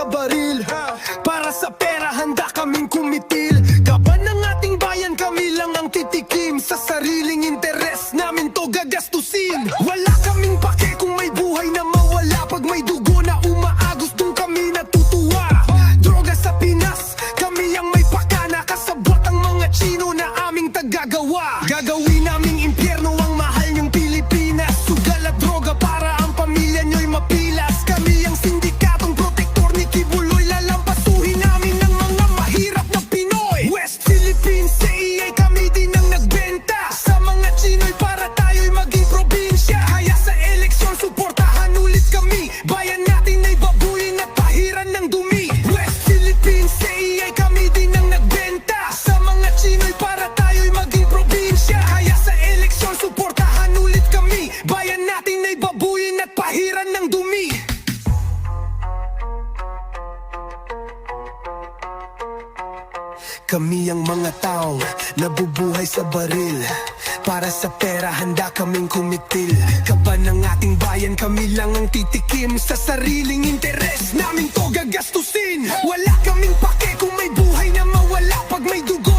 sa baril. Para sa pera handa kaming kumitil. Kaban ng ating bayan, kami lang ang titikim. Sa sariling interes namin to gagastusin. Wala kaming pake kung may buhay na mawala. Pag may dugo na umaagos, dun kami natutuwa. Droga sa Pinas, kami ang may pakana. Kasabot ang mga Chino na aming taggagawa. Gagawin naming impyerno ang mahal niyong Pilipinas. Sugal at droga para ang pamilya niyo'y mapilas. Kami ang sindikatong protektor ni Kibuloy. Lalampasuhin namin ang mga mahirap na Pinoy. West Philippines, CEA, kami din ang nagbenta sa mga Chino'y para tayo'y maging probinsya. Kaya sa eleksyon, suportahan ulit kami. Bayan natin ay babuyin at pahiran ng dumi. West Philippines, CEA, kami din ang nagbenta sa mga Chino'y para tayo'y maging probinsya. Kaya sa eleksyon, suportahan ulit kami. Bayan natin ay babuyin at pahiran ng dumi. Kami ang mga taong nabubuhay sa baril. Para sa pera handa kaming kumitil. Kaban ng ating bayan, kami lang ang titikim. Sa sariling interes namin to gagastusin. Wala kaming pake kung may buhay na mawala. Pag may dugo